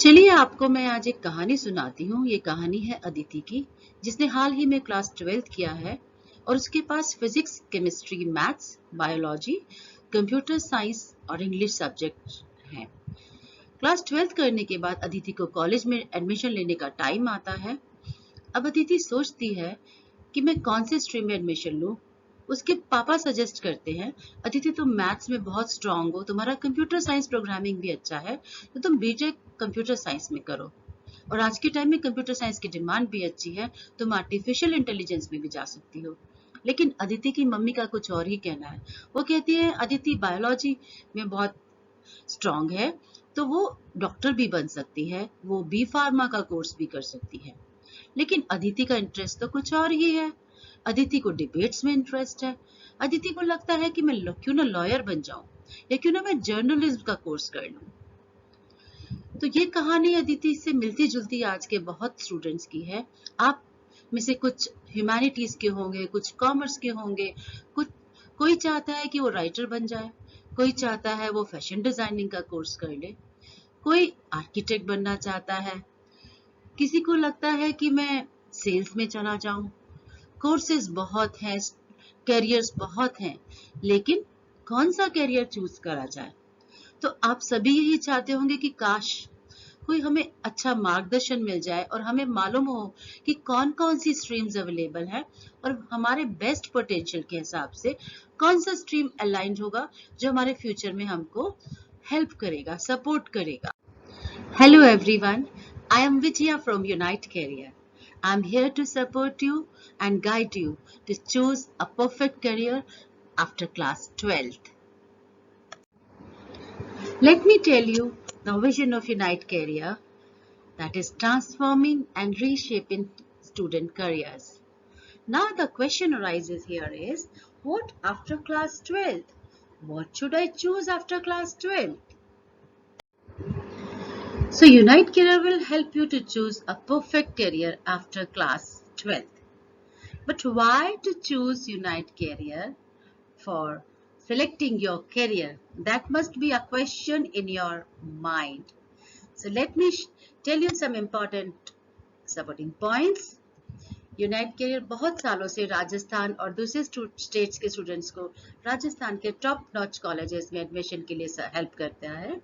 चलिए आपको मैं आज एक कहानी सुनाती हूँ। ये कहानी है अदिति की, जिसने हाल ही में क्लास 12th किया है और उसके पास physics, chemistry, maths, biology, computer science और इंग्लिश सब्जेक्ट हैं। क्लास 12th करने के बाद अदिति को कॉलेज में एडमिशन लेने का टाइम आता है। अब अदिति सोचती है कि मैं कौन से स्ट्रीम में एडमिशन लूँ। उसके पापा सजेस्ट करते हैं, अदिति तुम मैथ्स में बहुत स्ट्रांग हो, तुम्हारा कंप्यूटर साइंस प्रोग्रामिंग भी अच्छा है, तो तुम बीटेक कंप्यूटर साइंस में करो। और आज के टाइम में कंप्यूटर साइंस की डिमांड भी अच्छी है, तुम आर्टिफिशियल इंटेलिजेंस में भी जा सकती हो। लेकिन अदिति की मम्मी का कुछ और ही कहना है। वो कहती है अदिति बायोलॉजी में बहुत स्ट्रांग है, तो वो डॉक्टर भी बन सकती है, वो बी फार्मा का कोर्स भी कर सकती है। लेकिन अदिति का इंटरेस्ट तो कुछ और ही है। अदिति को डिबेट्स में इंटरेस्ट है। अदिति को लगता है कि मैं क्यों ना लॉयर बन जाऊं, या क्यों ना मैं जर्नलिज्म का कोर्स कर लूं। तो ये कहानी अदिति से मिलती जुलती आज के बहुत स्टूडेंट्स की है। आप में से कुछ ह्यूमैनिटीज के होंगे, कुछ कॉमर्स के होंगे, कुछ कोई चाहता है कि वो राइटर बन जाए, कोई चाहता है वो फैशन डिजाइनिंग का कोर्स कर ले, कोई आर्किटेक्ट बनना चाहता है, किसी को लगता है कि मैं सेल्स में चला जाऊं। कोर्सेज बहुत हैं, कैरियर्स बहुत हैं, लेकिन कौन सा कैरियर चूज करा जाए। तो आप सभी यही चाहते होंगे कि काश कोई हमें अच्छा मार्गदर्शन मिल जाए और हमें मालूम हो कि कौन कौन सी स्ट्रीम्स अवेलेबल है और हमारे बेस्ट पोटेंशियल के हिसाब से कौन सा स्ट्रीम अलाइंड होगा जो हमारे फ्यूचर में हमको हेल्प करेगा, सपोर्ट करेगा। Hello everyone, I am Vijaya from Unite Career. I am here to support you and guide you to choose a perfect career after class 12th. Let me tell you the vision of Unite Career, that is transforming and reshaping student careers. Now the question arises here is, what after class 12th? What should I choose after class 12th? So Unite Career will help you to choose a perfect career after class 12th. But why to choose Unite Career for selecting your career? That must be a question in your mind. So let me tell you some important supporting points. Unite career बहुत सालों से राजस्थान और दूसरे states के students को राजस्थान के top notch colleges में admission के लिए हेल्प करता है।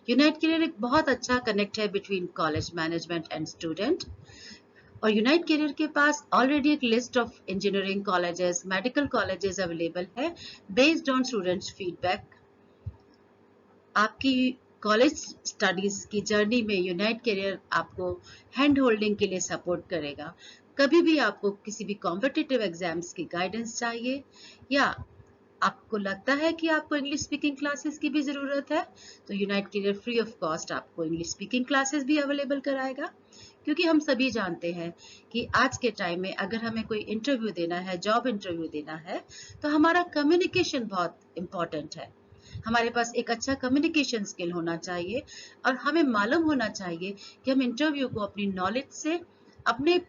यूनाइट कैरियर एक बहुत अच्छा कनेक्ट है between college management and student. और यूनाइट कैरियर के पास ऑलरेडी एक list of engineering colleges, medical colleges available है बेस्ड ऑन स्टूडेंट्स फीडबैक। आपकी कॉलेज स्टडीज की जर्नी में यूनाइट कैरियर आपको हैंड होल्डिंग के लिए सपोर्ट करेगा। कभी भी आपको किसी भी कॉम्पिटिटिव एग्जाम्स की गाइडेंस चाहिए, या आपको लगता है कि आपको इंग्लिश स्पीकिंग क्लासेस की भी जरूरत है, तो unite career free of cost आपको इंग्लिश स्पीकिंग क्लासेस भी अवेलेबल कराएगा। क्योंकि हम सभी जानते हैं कि आज के टाइम में अगर हमें कोई इंटरव्यू देना है, जॉब इंटरव्यू देना है, तो हमारा कम्युनिकेशन बहुत इंपॉर्टेंट है। हमारे पास एक अच्छा कम्युनिकेशन स्किल होना चाहिए और हमें मालूम होना चाहिए कि हम इंटरव्यू को अपनी नॉलेज से, अपने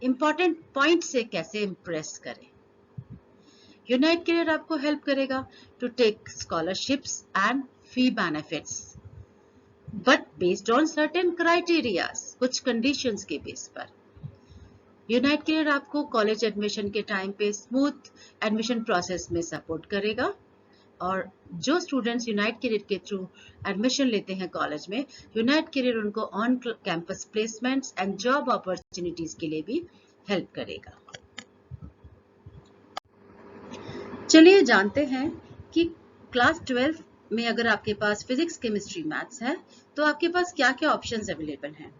इंपॉर्टेंट पॉइंट से कैसे इंप्रेस करें। यूनाइट कैरियर आपको हेल्प करेगा to take scholarships and fee benefits, but based on certain criterias, कुछ कंडीशंस के बेस पर। यूनाइट कैरियर आपको कॉलेज एडमिशन के टाइम पे स्मूथ एडमिशन प्रोसेस में सपोर्ट करेगा। और जो स्टूडेंट्स यूनाइट कैरियर के थ्रू एडमिशन लेते हैं कॉलेज में, यूनाइट कैरियर उनको on campus placements and job opportunities के लिए भी हेल्प करेगा। चलिए जानते हैं कि क्लास 12 में अगर आपके पास फिजिक्स, केमिस्ट्री, मैथ्स है, तो आपके पास क्या क्या ऑप्शंस अवेलेबल हैं।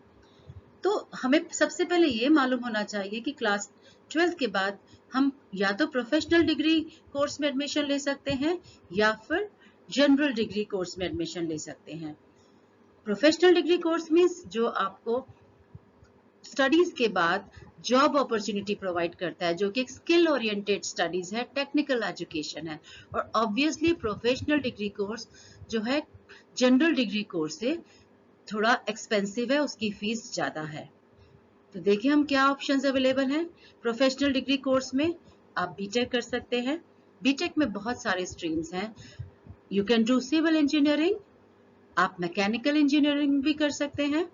तो हमें सबसे पहले ये मालूम होना चाहिए कि क्लास 12 के बाद हम या तो प्रोफेशनल डिग्री कोर्स में एडमिशन ले सकते हैं या फिर जनरल डिग्री कोर्स में एडमिशन ले सकते हैं। प्रोफेशनल डिग्री कोर्स मींस जो आपको स्टडीज के बाद जॉब अपॉर्चुनिटी प्रोवाइड करता है, जो कि एक स्किल ओरिएंटेड स्टडीज है, टेक्निकल एजुकेशन है। और ऑब्वियसली प्रोफेशनल डिग्री कोर्स जो है जनरल डिग्री कोर्स से थोड़ा एक्सपेंसिव है, उसकी फीस ज्यादा है। तो देखिए हम क्या ऑप्शंस अवेलेबल हैं। प्रोफेशनल डिग्री कोर्स में आप बीटेक कर सकते हैं। बीटेक में बहुत सारे स्ट्रीम्स हैं। You can do civil engineering, आप मैकेनिकल इंजीनियरिंग भी कर सकते हैं,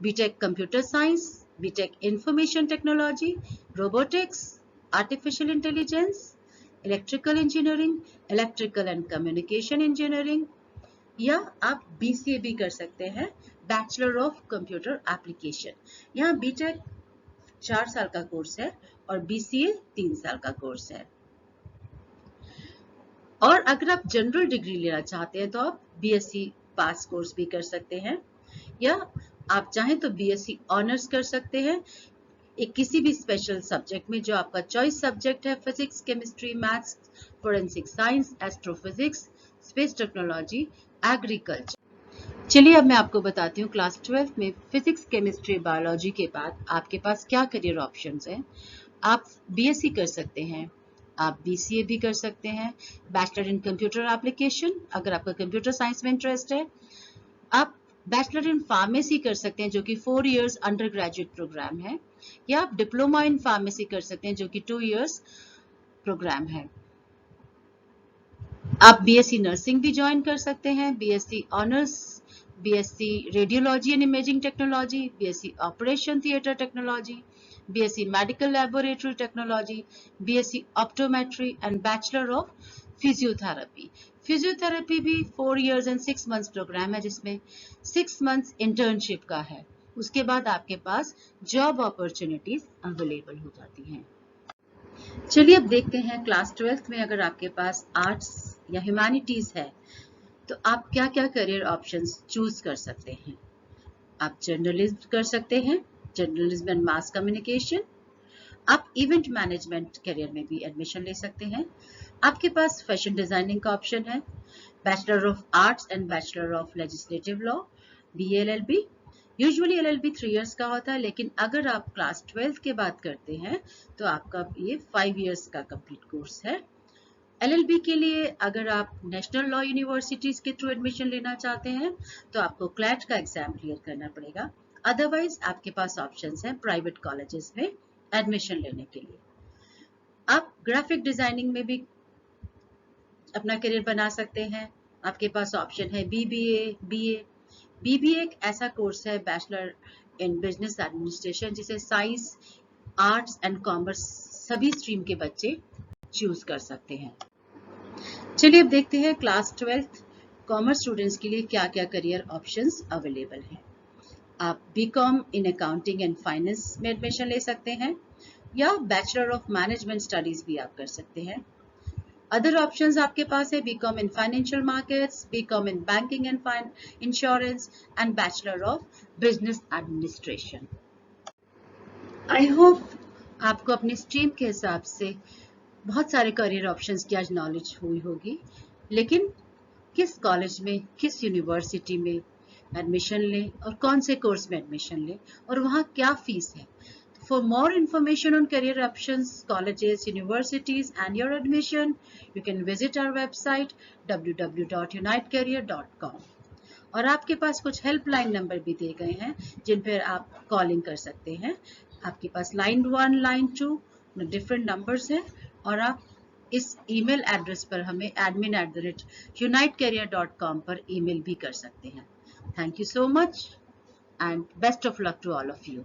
BTech computer science, BTech information technology, robotics, artificial intelligence, electrical engineering, electrical and communication engineering, या आप बीसीए भी कर सकते हैं, बैचलर ऑफ कंप्यूटर एप्लीकेशन। यहाँ बीटेक 4 साल का कोर्स है और बीसीए 3 साल का कोर्स है। और अगर आप जनरल डिग्री लेना चाहते हैं तो आप बीएससी पास कोर्स भी कर सकते हैं, या आप चाहें तो बीएससी ऑनर्स कर सकते हैं एक किसी भी स्पेशल सब्जेक्ट में जो आपका चॉइस सब्जेक्ट है, physics, chemistry, maths, forensic science, astrophysics, space technology, agriculture. चलिए अब मैं आपको बताती हूँ क्लास 12 में फिजिक्स, केमिस्ट्री, बायोलॉजी के बाद आपके पास क्या करियर ऑप्शंस हैं। आप बीएससी कर सकते हैं, आप बीसीए भी कर सकते हैं, बैचलर इन कंप्यूटर एप्लीकेशन अगर आपका कंप्यूटर साइंस में इंटरेस्ट है, आप बैचलर इन फार्मेसी कर सकते हैं जो कि 4 इयर्स अंडर ग्रेजुएट प्रोग्राम है, या आप डिप्लोमा इन फार्मेसी कर सकते हैं जो कि 2 इयर्स प्रोग्राम है। आप बीएससी नर्सिंग भी ज्वाइन कर सकते हैं, BSc honours, BSc radiology and imaging technology, BSc operation theatre technology, BSc medical laboratory technology, BSc optometry and bachelor of physiotherapy. Physiotherapy भी 4 इयर्स एंड 6 मंथ्स प्रोग्राम है जिसमें 6 months internship का है। उसके बाद आपके पास जॉब अपॉर्चुनिटीज अवेलेबल हो जाती हैं। चलिए अब देखते हैं क्लास 12 में अगर आपके पास आर्ट्स या ह्यूमैनिटीज है तो आप क्या क्या करियर ऑप्शंस चूज कर सकते हैं। आप जर्नलिज्म कर सकते हैं, जर्नलिज्म एंड मास कम्युनिकेशन। आप इवेंट मैनेजमेंट करियर में भी एडमिशन ले सकते हैं। आपके पास फैशन डिजाइनिंग का ऑप्शन है, bachelor of arts and bachelor of legislative law, BLLB. Usually LLB 3 years का होता है, लेकिन अगर आप क्लास 12 के बाद करते हैं तो आपका ये 5 इयर्स का कंप्लीट कोर्स है। एलएलबी के लिए अगर आप नेशनल लॉ यूनिवर्सिटीज के थ्रू एडमिशन लेना चाहते हैं तो आपको क्लैट का एग्जाम क्लियर करना पड़ेगा। अदरवाइज आपके पास ऑप्शंस हैं प्राइवेट कॉलेजेस में एडमिशन लेने के लिए। आप ग्राफिक डिजाइनिंग में भी अपना करियर बना सकते हैं। आपके पास ऑप्शन है बीबीए, बीए। बीबीए एक ऐसा कोर्स है, बैचलर इन बिजनेस एडमिनिस्ट्रेशन, जिसे साइंस, आर्ट्स एंड कॉमर्स सभी स्ट्रीम के बच्चे चूज कर सकते हैं। चलिए अब देखते हैं क्लास 12 कॉमर्स स्टूडेंट्स के लिए क्या क्या करियर ऑप्शंस अवेलेबल हैं। आप BCom in accounting and finance में एडमिशन ले सकते हैं, या बैचलर ऑफ मैनेजमेंट स्टडीज भी आप कर सकते हैं। अदर ऑप्शंस आपके पास है BCom in financial markets, BCom in banking and insurance and bachelor of business administration. I hope आपको अपनी स्ट्रीम के हिसाब से बहुत सारे करियर ऑप्शंस की आज नॉलेज हुई होगी, लेकिन किस कॉलेज में, किस यूनिवर्सिटी में एडमिशन लें और कौन से कोर्स में एडमिशन लें और वहाँ क्या फीस है। For more information on career options, colleges, universities and your admission, you can visit our website www.unitecareer.com। और आपके पास कुछ हेल्पलाइन नंबर भी दिए गए हैं जिन पर आप कॉलिंग कर सकते हैं। आपके पास लाइन 1, लाइन 2 डिफरेंट नंबर्स हैं, और आप इस ईमेल एड्रेस पर हमें admin@unitecareer.com पर ईमेल भी कर सकते हैं। Thank you so much and best of luck to all of you.